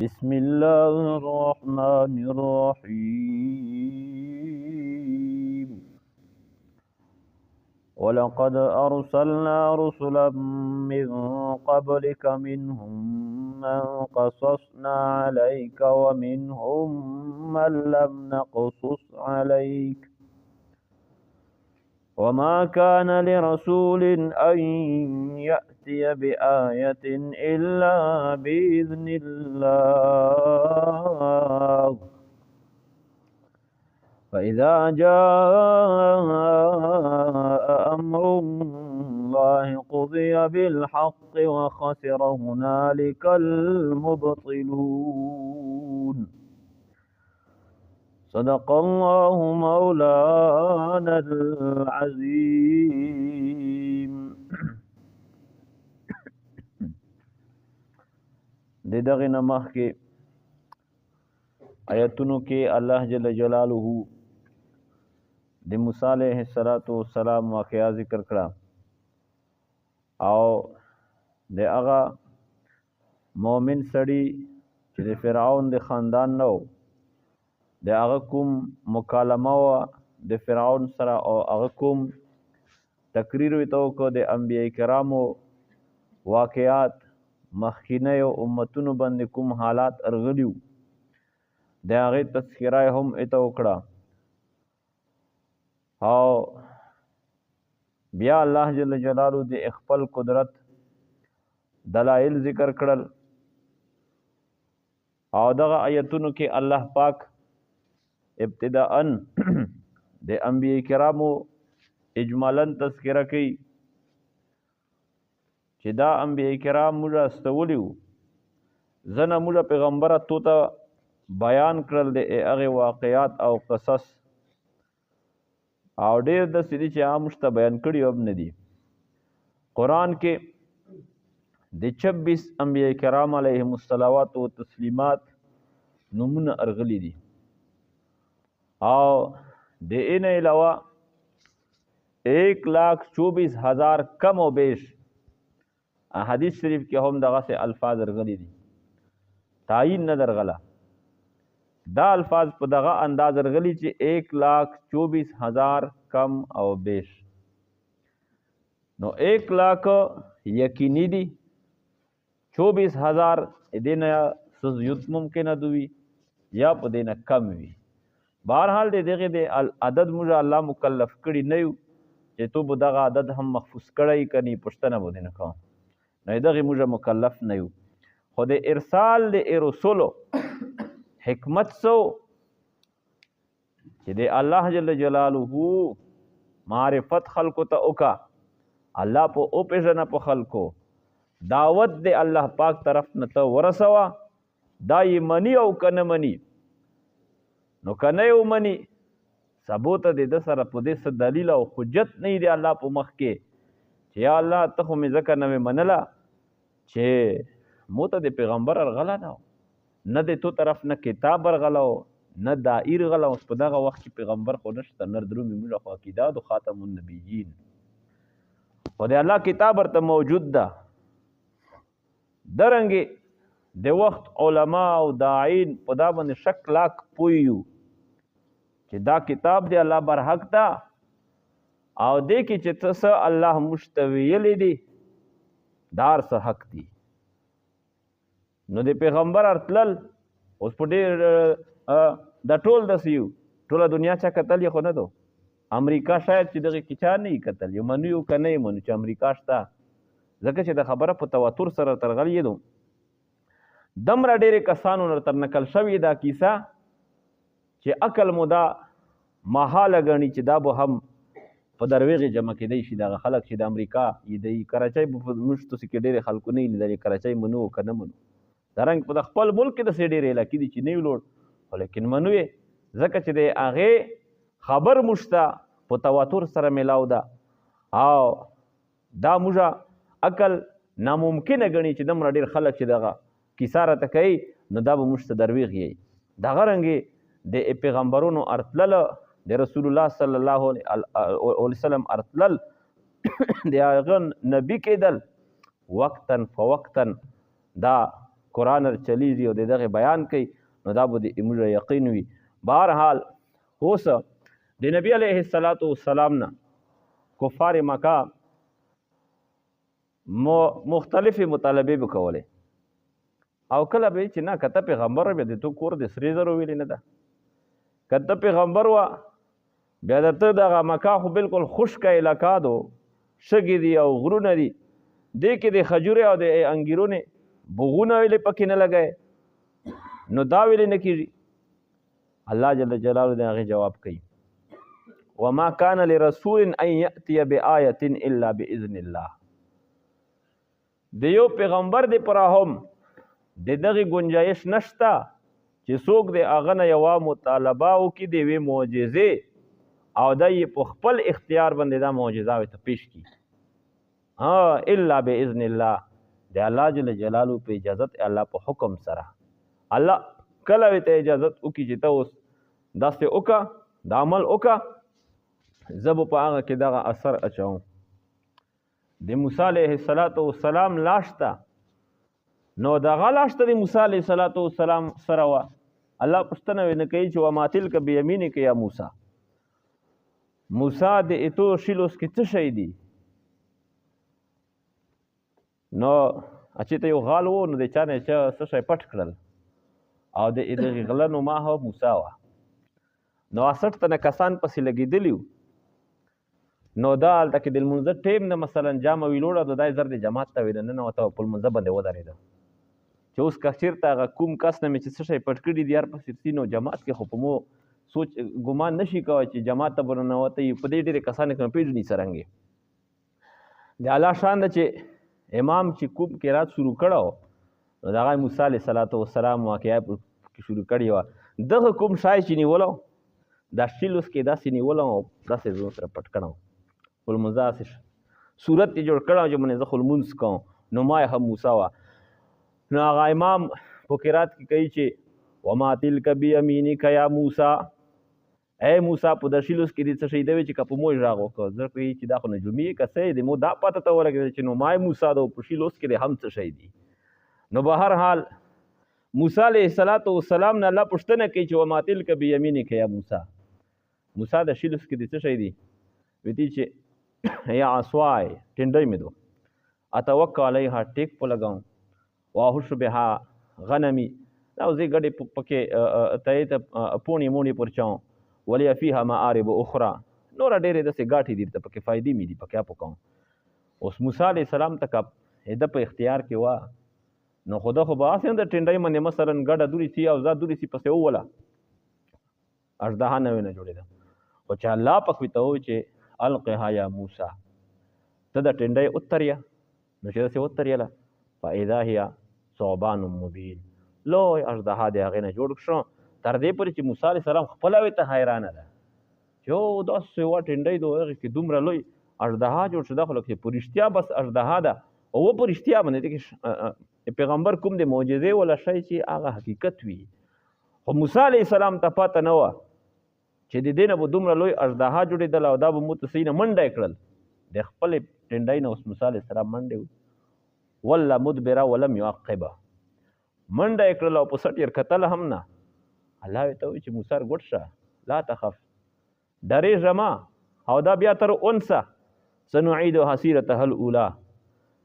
بسم الله الرحمن الرحيم ولقد أرسلنا رسلا من قبلك منهم من قصصنا عليك ومنهم من لم نقصص عليك وما كان لرسول أن يأتي بآية إلا بإذن الله فإذا جاء أمر الله قضي بالحق وخسر هنالك المبطلون صدق الله مولانا العظيم. د دغه نمخ کې آیتونو کې الله جل جلاله د موسی علیه السلام واقعا ذکر کړه او د هغه مؤمن سړي چې د فرعون د خاندان نو د هغه کوم مکالمه و د فرعون سره او هغه کوم تقریر وی تو کو د انبیاء کرامو واقعات مخکینه امتونو باندې کوم حالات ارغلیو د هغه تذکرہ هم اتو کړه او بیا الله جل جلاله د خپل قدرت دلائل ذکر کړل او دغه آیتونو کې الله پاک ابتداءً د انبیاء کرامو اجمالاً تذکرہ کوي چې دا انبیاء کرام موږ استولیو زنه موږ پیغمبره تو ته بیان کړل د هغه واقعات او قصص او ډېر د سړي چې عام مشته بیان کړي هم نه دي. قرآن کې د 26 انبیاء کرام علیهم الصلوات و تسلیمات نمونه ارغلی دي او د این علاوه 1,24,000 کم و بیش حدیث شریف کې هم دغه سے الفاظ ارغلی دي تعین نه درغله دا الفاظ په دغه انداز ارغلی چې 1,24,000 کم او بیش نو 1,00,000 یقینی دي 24,000 دینه سزیوت ممکن دوی یا په دینه کم وي. بهرحال دغه د عدد موږ الله مکلف کړي نه یو چې تو به دغه عدد هم محفوظ کړی کني پښتنه بده نه کوم نه دغه موږ مکلف نه یو خو د ارسال د رسولو حکمت سو چې د الله جل جلاله معرفت خلقو ته اوکا الله په او پیژنه په خلقو دعوت د الله پاک طرف نه ته ورسوا دا یې منی او کنه منی نو کنه یو منی ثبوت د سره په دې دلیل او حجت نه دی الله په مخ کې چې یا الله ته خو مې ځکه نه منله چې موته د پیغمبر ارغلا نه د تو طرف نه کتاب ارغلا نه دایر غلا اوس په دغه وخت کې پیغمبر خو نشته نر درو میمونه خو عقیده د خاتم النبیین خو د الله کتاب ورته موجود ده درنګې د وخت علما او داعین په دا باندې شک لاک پویو چې دا کتاب دی الله برحق ده او دې کې چې څه الله مشتویلی دی دار څه حق دی نو د پیغمبر ارتلل اوس په ډېر د ټول دسیو ټوله دنیا چا کتل یې خو نه دو امریکا شاید چې دغه کې چا نه یې کتل یو منو یو که نه یې منو چې امریکا شته ځکه چې د خبره په تواتر سره ترغلی دو دمره ډېرې کسانو نه تر نقل شوې دا کیسه چې عقل مو دا محاله ګڼي چې دا به هم په درویغې جمع کېدی شي دغه خلک چې د امریکا یې د کراچۍ موږ تاسې کې ډېرې خلکو نه یې لیدلې کراچۍ منو که نه منو دارنګ په د خپل ملک کې داسې ډېرې علاقې دي چې نه یې لوړ خو لیکن منو یې ځکه چې د هغې خبر موږ ته په تواتر سره میلاو ده او دا موږ عقل ناممکنه ګڼي چې دومره ډېر خلک چې دغه کیسه راته کوي نو دا به موږ ته درویغ یي دغه رنګې د پیغمبرونو ارتلله د رسول الله صلی الله علیه وسلم ارتلل د هغه نبی کېدل وقتا فوقتا دا قرآن چلیږي او د دغه بیان کوي نو دا به د موږ یقین وي. بهرحال اوس د نبی علیه السلام نه کفار مکه مختلفې مطالبې به کولې او کله به چې نه کته پیغمبر بیا د تو کور د سرې زرو ویلې نه ده، کته پیغمبر وه بیا د ته دغه مکه خو بلکل خشکه علاقه دو، شګې دي او غرونه دي، دې کې د خجورې او د انګیرونې بغونه ویلې پکې نه لګی نو دا ویلې نه کېږي. الله جل جلاله د هغې جواب کوي وما کان لرسول ان یأتي بآیة الا بإذن الله. د یو پیغمبر د پاره هم د دغې گنجایش نشته چې څوک د هغه نه یوه مطالبه وکړي د یوې معجزې او دا یې په خپل اختیار باندې دا معجزه ورته پیش کړي الا باذن الله، د الله جل جلاله په اجازت الله په حکم سره. الله کله ورته اجازت وکړي چې ته اوس داسې وکړه دا عمل وکړه زه به په هغه کې دغه اثر اچوم. د موسی علیه السلام لاش ته نو دغه لاش ته د موسی علیه السلام سره وه. الله پوښتنه ونه کوي چې وما تلک بیمینک یا موسی، موسی د اتو شیلوس کې څه شی دی؟ نو چې ته یو غال و نو د چا نه څه شی پټ کړل او د دغې غله نوما هغه موسی وه. نو 68 تنه کسان پسې لګېدلي وو. نو دا هلته کې د لمونځه ټیم نه مثلا جامه ویلوړه نو دا یې زر د جماعت ته وې دننه په لمونځه باندې ودرېده چې اوس که چېرته هغه کوم کس نه مې چې څه شی پټ کړي دي هر پسې سي نو جماعت کې خو په مو سوچ ګمان نشي کوی چې جماعت ته به ننوتی په دې ډېرې کسانو کې پېژني څرنګې د الله شان ده چې امام چې کوم قرات شروع کړی نو د هغه موسی علیه السلام واقعه شروع کړې وه. دغه کوم شای چې نیولو دا شیلوس کې داسې نیولم او داسې زه سره پټ کړم خو لمونځه هسې صورت یې جوړ کړی چې باندې زه خو لمونځ کوم نو ما یې هم موسی وه. نو هغه امام په قرات کې کوي چې وما تلک بیمینک یا موسی، ای موسی په د شیلوس کې دې څه شی دی چې که په موږ راغ وکړه زه کوي چې دا خو نجومي یې که څه یې دی مو دا پته ته ولګېده چې نو ما موسی ده په شیلوس کې دی هم څه شی دی. نو به هر حال موسی علیه السلام نه الله پوښتنه کوي چې وما تلک بیمینک یا موسی، موسی د شیلوس کې دې څه شی دی؟ ویدي چې یا عصوای ټنډۍ مې دو اتوکل علیها ټیک په لګاؤں واهش بها غنمی دا زی ګډې پکې ته پونی مونی پرچاؤں ولی فیها معارب اخرى نور ډېرې داسې ګاټې دي ته پکې فایدې مې دي پکې پکاؤں. اوس موسی علیه السلام ته د په اختیار کې وه نو خدا خو به هسې هم د ټنډۍ باندې مثلا ګډه دورې سي او زا دورې سي پسې ووله اژدها نوې نه جوړېده خو چې الله پاک ورته ووایي چې القها یا موسی ته د ټنډۍ اتريه نو چې داسې وتریله فاذا هي ثعبان مبین لوی اژدها د هغې نه جوړ شو تر دې پورې چې موسی علیه السلام خپله ورته حیرانه ده چې او داسې یوه ټنډۍ د هغې کې دومره لوی اژدها جوړ شو دا خو لکه په رښتیا بس اژدها ده او په رښتیا باندې پیغمبر کوم د معجزې ولا شی چې هغه حقیقت وي. خو موسی علیه السلام ته پته نه وه چې د دې نه به دومره لوی اژدها جوړېدل او دا به مو ته صحیح نه منډه یې کړل د خپلې ټنډۍ نه اوس موسی علیه السلام منډې وله مدبره ولم یعقبه منډه یې کړل او په سټ یې کتل هم نه. الله ورته وایي چې موسی ګوټ شه لا تخف ډارېږه مه او دا بیا تر انسه سنعیدها سیرتها الاولی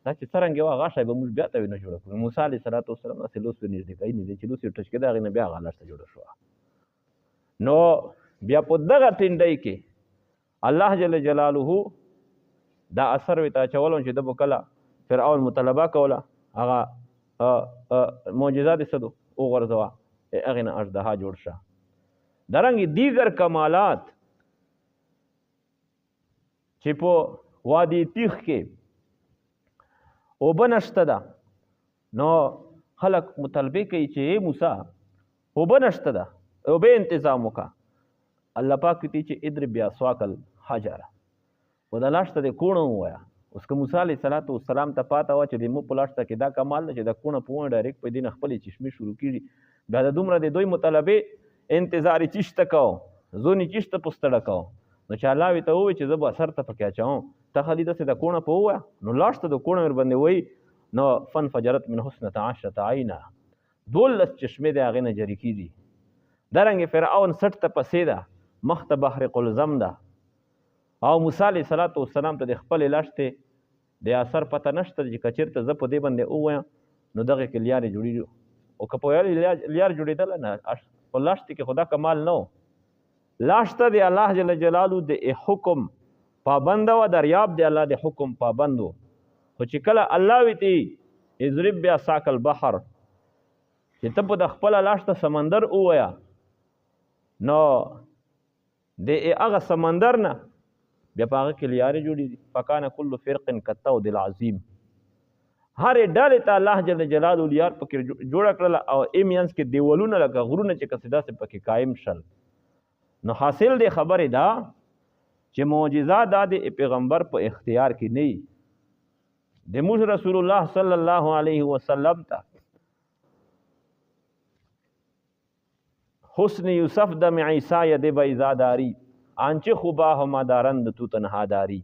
دا چې څرنګې وه هغه شی به موږ بیا ته نه جوړه کړو. موسی علیه السلام داسې لوس ورنږدې کوي نږدې چې لوس یې ټچ کېده هغې نه بیا هغه لښته جوړه شوه. نو بیا په دغه ټنډۍ کې الله جل جلاله دا اثر ورته اچولو چې ده به کله فرعون مطالبه کوله هغه معجزات یې څه دو وغورځوه هغې نه اژدها جوړ شه. دارنګې دیگر کمالات چې په وادي تیغ کې اوبه نشته ده نو خلک مطالبې کوي چې ای موسی اوبه نشته ده اوبه انتظام وکړه. الله پاک وایي چې اضرب بعصاک الحجر خو دا لاش ته د کوڼه ووایه. اوس که موسی علیه السلام ته پاته وه چې د مو په لاش ته کې دا کمال ده چې د کوڼه په ونه ډایرکټ په دې نه خپلې چشمې شروع کېږي بیا د دومره د دوی مطالبې انتظار یې چیشته کوو زون یې چیشته په ستړه کوو. نو چې الله ورته ووایي چې زه به اثر ته پکې اچوم ته خالي داسې د کوڼه په ووایه نو لاش ته د کوڼه ورباندې وایي نو فانفجرت من حسنة عشرة عینه 12 چشمې د هغې نه جری کېږي. دارنګې فرعون 60 ته پسې ده، مخ ته بحر قلزم ده. او موسی علیه السلام ته د خپلې لښتې د اثر پته نشته چې که چېرته زه په دې باندې ووایم نو دغې کې لیارې جوړېږي. او که په لیار جوړېدله نه، په لښتې کې خو دا کمال نه و. لښته د الله جل جلاله د حکم پابنده وه، دریاب د الله د حکم پابند و. خو چې کله الله وي تی اضرب بعصاک البحر، چې ته په د خپله لښته سمندر ووایه، نو د هغه سمندر نه بیا په هغه کې لیارې جوړېږي. فکان کل فرق کالطود العظیم، هرې ډلې ته الله جل جلاله لیار پکې جوړه کړله او منځ کې دیوالونه لکه غرونه چې کسې داسې پکې قایم شل. نو حاصل د خبرې دا چې معجزه دا د پیغمبر په اختیار کې نه وي. د موږ رسول الله صلی الله علیه وسلم ته حسن یوسف دم عیسی ید بیضاداری، آنچه خوبا هما دارند تو تنها داری.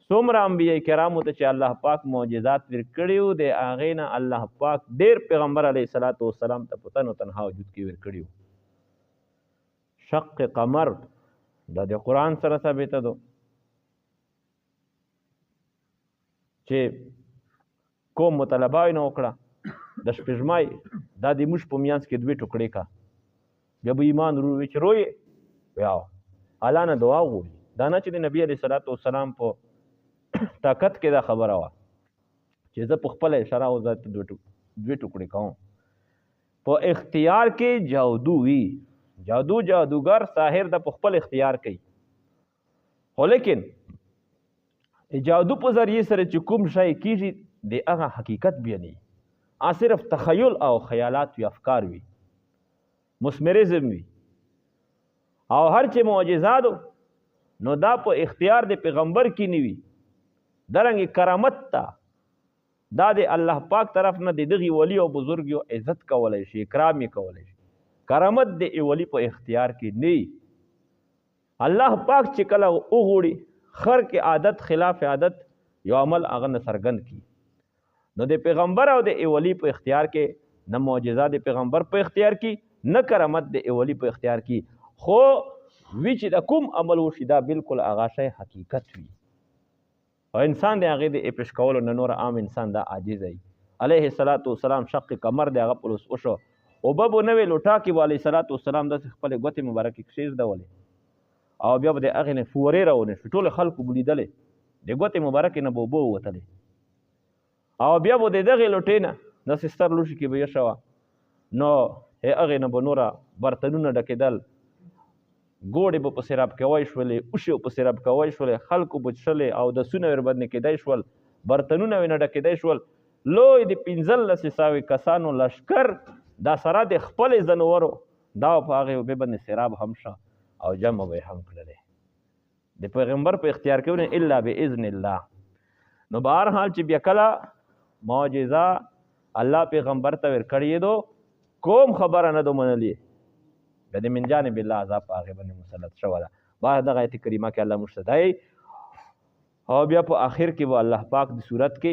څومره انبیاء کرامو ته چې الله پاک معجزات ورکړي وو، د هغې نه الله پاک ډېر پیغمبر علیه السلام ته په تن و تنها وجود کې ورکړي وو. شق قمر دا د قرآن سره ثابته ده چې کوم مطالبه یې نه وکړه د شپږمای دا د موږ په منځ کې دوې ټوکړې کا، بیا به ایمان وروي چې رویې بیا الله نه دعا وغواړي. دا نه چې د نبي علیه السلام په طاقت کې دا خبره وه چې زه په خپله اشاره او ذات دوې ټوکړې کوم. په اختیار کې جادو وي، جادوګر ساحر د په خپل اختیار کوي. خو لیکن جادو په ذریعې سره چې کوم شی کېږي د هغه حقیقت بیا نه وي، صرف تخیل او خیالات وي، افکار وي، مسمریزم وي. او هر چې معجزاتو نو دا په اختیار د پیغمبر کې نه وي. دارنګې کرامت ته دا د الله پاک طرف نه د دغې ولی او بزرګ یو عزت کولی شي، اکرام یې کولی شي. کرامت د ولی په اختیار کې نه وي. الله پاک چې کله وغواړي خر کې عادت خلاف عادت یو عمل هغه نه څرګند کړي. نو د پیغمبر او د ولی په اختیار کې نه معجزه د پیغمبر په اختیار کې، نه کرامت د ولی په اختیار کې. خو وی چې د کوم عمل وشي دا بالکل هغه شی حقیقت وي او انسان د هغې د پیش کولو نه نور عام انسان دا عاجز وي. علیه السلام شق قمر د هغه پلوس وشو، اوبه به نه وې لوټا کې به علیه السلام داسې خپلې ګوتې مبارکې کښېږدولې او بیا به د هغې نه فورې راونې شوې، ټولو خلکو به لیدلې د ګوتې مبارکې نه به اوبه ووتلې او بیا به د دغې لوټې نه داسې ستر لوښي کې به یشه وه، نو هغې نه به نوره برتنونه ډکېدل، ګوړې به په سیراب کوی شولې، اوښې په سیراب کوی شولې، خلکو به څښلې او دسونه ورباندې کېدی شول، برتنونه ورنه ډکېدی شول. لوی د 15,000 کسانو لشکر دا سره د خپلې ځنورو دا په هغې اوبې باندې سیراب هم شه او جمع به یې هم کړلې. د پیغمبر په اختیار کې ونه الا باذن الله. نو به هر حال چې بیا کله معجزه الله پیغمبر ته ورکړې دو کوم خبره نه دو منلې، بیا د من جانب الله عذاب په هغې باندې مسلط شوه ده. بعد دغه آیت کریمه کې الله موږ ته دی او بیا په آخر کې به الله پاک د صورت کې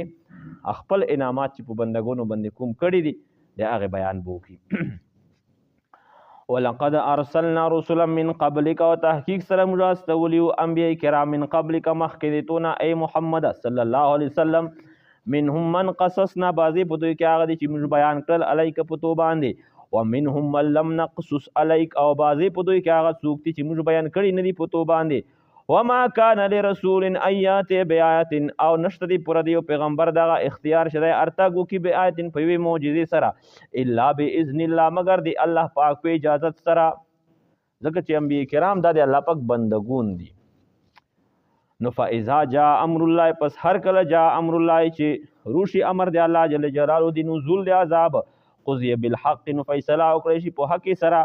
خپل انعامات چې په بندګانو باندې کوم کړي دي د هغې بیان به وکړي. ولقد ارسلنا رسلا من قبلک، او تحقیق سره موږ استولي وو انبیاء کرام من قبلک مخکې د تو نه ای محمد صلی الله علیه وسلم. منهم من قصصنا، بعضې په دوی کې هغه دي چې موږ بیان کړل علیک په تو باندې، ومنهم من لم نقصص علیک، او بعضې په دوی کې هغه څوک دي چې موږ بیان کړي نه دي په تو باندې. وما كان لرسول ان یاتي بآیت، او نشته دی پوره دی پیغمبر دغه اختیار شدی ارتګ وکړي بآیت په یوې معجزې سره الا باذن الله، مگر دی الله پاک په اجازت سره، ځکه چې انبیاء کرام دا د الله پاک بندګون دي. نو فاذا جاء امر الله، پس هر کله جاء امر الله چې روشي امر دی الله جل جلاله دی نزول دی عذاب، قضی بالحق، نو فیصله وکړی شي په حق سره،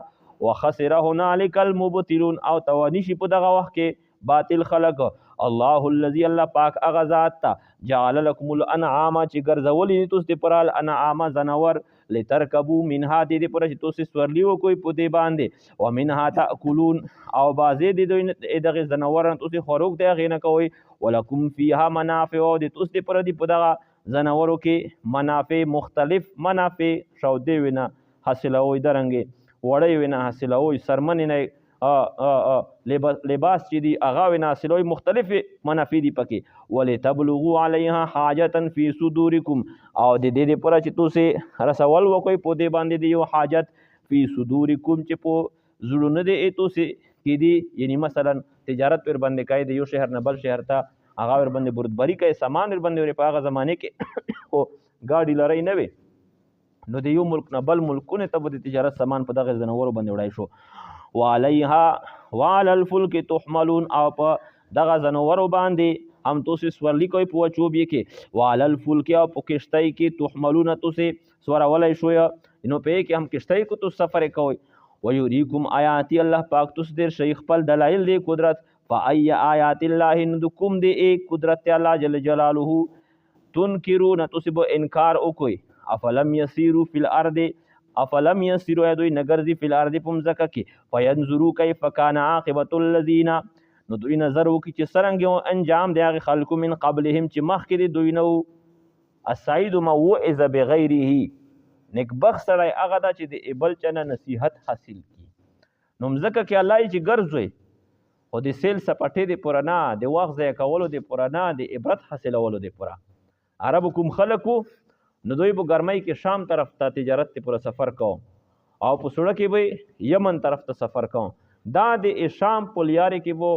وخسر هنالک المبطلون، او توانی شي په دغه وخت کې باطل خلق. الله الذي، الله پاک هغه ذات ته جعل لكم الانعام چې ګرځولي دي تاسو دپاره الانعام ځناور، لترکبوا منها دې دپاره چې تاسو سورلي وکړئ په دې باندې، ومنها تاکلون، او بعضې د دوی دغې ځناور نه تاسو خوراک د هغې نه کوئ، ولکم فیها منافع، او د تاسو دپاره دي په دغه زناورو کې منافع مختلف منافع شودې وینا حاصلوي درنګې وړی وینا حاصلوي سرمنې نه لباس چې دی هغه وینا حاصلوي مختلف منافع دي پکې ولتبلغوا علیها حاجتا فی صدورکم او د دې لپاره چې تاسو رسول وکوي په دې باندې دی یو حاجت فی صدورکم چې په زړونه دې تاسو کې دي یعنی مثلا تجارت پر باندې کوي د یو شهر نه بل شهر ته هغه ور باندې بردباری کوي سامان ور باندې ور په هغه زمانه کې او ګاډي لري نه وي نو د یو ملک نه بل ملکونه ته د تجارت سامان په دغه زنورو باندې وړای شو وعليها وعلى الفلك تحملون او په دغه زنورو باندې هم تاسو سورلی کوي په چوبې کې وعلى الفلك او په کشتۍ کې تحملون تاسو سورولای شو نو په کې هم کشتۍ کو تاسو سفر کوي ويريكم آیات الله پاک تاسو در شیخ خپل دلایل دی قدرت فای آیات الله ندکم دی قدرت الله جل جلاله تنکرون تاسو به انکار وکوي افلم یسیروا فی الارض افلم یسیروا دوی نګرځي فی الارض پمزکه کې فینظروا کیف کان عاقبۃ الذین نو دوی نظر وکړي چې څرنګه انجام دی هغه خلکو من قبلهم چې مخکې دوی نو السعید موعظ بغیره نیکبخ سړی هغه دا چې د بل چنه نصیحت حاصل کی نو مزکه کې الله چې ګرځوي او د سیل سپټې د پرانا د وخت ځای کولو د پرانا د عبرت حاصلولو د پورا عرب کوم خلکو نو دوی په ګرمۍ کې شام طرف ته تجارت ته پورا سفر کوم او په سړک کې به یمن طرف ته سفر کوم دا د شام په لیارې کې وو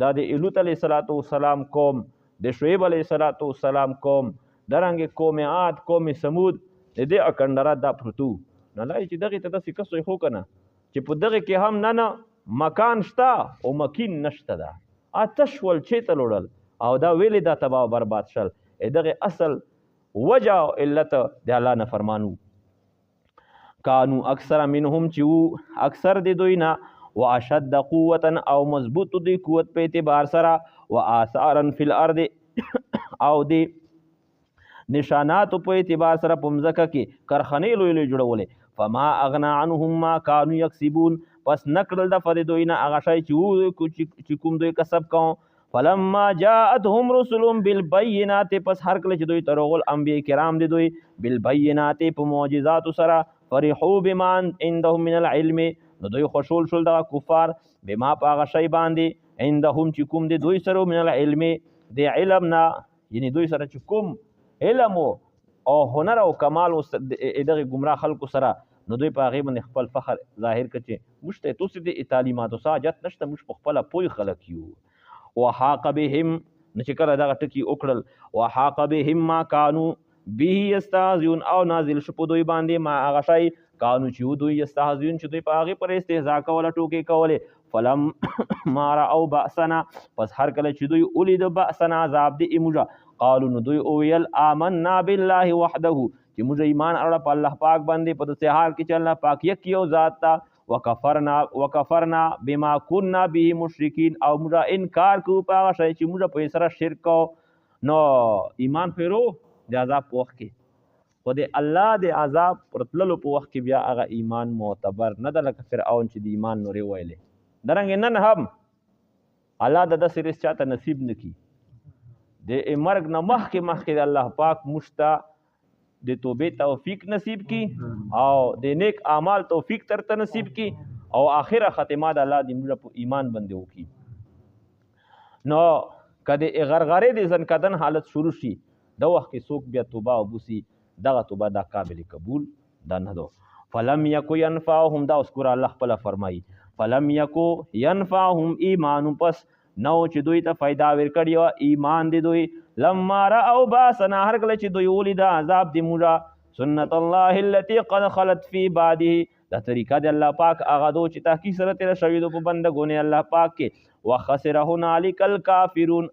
دا د لوط علیه السلام قوم د شعیب علیه السلام قوم درنګ قوم عاد قوم ثمود د دې اکندرات دا پروتو نه لای چې دغه ته د سکسو خو کنه چې په دغه کې هم نه مکان شته او مکین نشته دا آتش ول چې تلوړل او دا ویلې دا تباہ برباد شل دغه اصل وجه او علت د الله نه فرمانو کانو اکثر منهم چې اکثر د دوی نه واشد قوتا او مضبوط دی قوت په اعتبار سره واثارا فی الارض او دی نشانات په اعتبار سره پمزکه کې کارخانې لوی لوی جوړولې فما اغنا عنهم ما كانوا يكسبون پس نکړل د فد دوی نه هغه شی چې کوم دوی کسب کوم فلما جاءتهم رسلهم بالبينات پس هر کله چې دوی ترغل انبیاء کرام دي دوی بالبينات په معجزات سره فرحوا بما عندهم من العلم نو دوی خوشول شول د کفار بما پاغه شی باندې عندهم چې کوم دي دوی سره من العلم د علمنا یعنی دوی سره چې کوم علم او هنر او کمال دغه گمراه خلکو سره نو دوی په هغه باندې خپل فخر ظاهر کړي مشته توسې د تعلیماتو ساجت نشته مش په خپل پوي خلک یو وحاق بهم چې کله دغه ټکی وکړل وحاق بهم ما كانوا به یستهزئون او نازل شو په دوی باندې ما هغه شی کانو چې دوی یستهزئون چې دوی په هغه پر استهزاء کوله ټوکې کوله فلم ما راو باسنا پس هر کله چې دوی اولید باسنا عذاب دی ایموجا قالو نو دوی اویل آمنا بالله وحده چې موږ ایمان اړه په الله پاک باندې په دې حال کې چې الله پاک یک یو ذات تا وکفرنا بما كنا به مشرکین او موږ انکار کوو په هغه شی چې موږ په سره شرک کو نو ایمان پیرو د عذاب په وخت کې خو د الله د عذاب پرتللو په وخت کې بیا هغه ایمان معتبر نه ده لکه فرعون چې د ایمان نورې ویلې درنګ نن هم الله د داسې رس چاته نصیب نه کی د مرګ نه مخکې الله پاک مشتا د توبې توفیق نصیب کی او د نیک اعمال توفیق ترته نصیب کی او آخره ختمه د الله د موږ په ایمان باندې وکي نو کده غرغره د ځنکدن حالت شروع شي د وخت کې څوک بیا توبه او بوسي دغه توبه دا قابل قبول دا نه دو فلم یکو ينفعهم دا اسکور الله خپل فرمایي فلم یکو ينفعهم ایمان پس نو چې دوی ته فائدہ ورکړی او ایمان دی دوی لما راو باسنا هر کله چې دوی ولید عذاب دی موږ سنت الله التي قد خلت في بعده دا طریقه دی الله پاک هغه دو چې تحقیق سره تیر شوی دو په بندګونه الله پاک کې وخسر هنالک الکافرون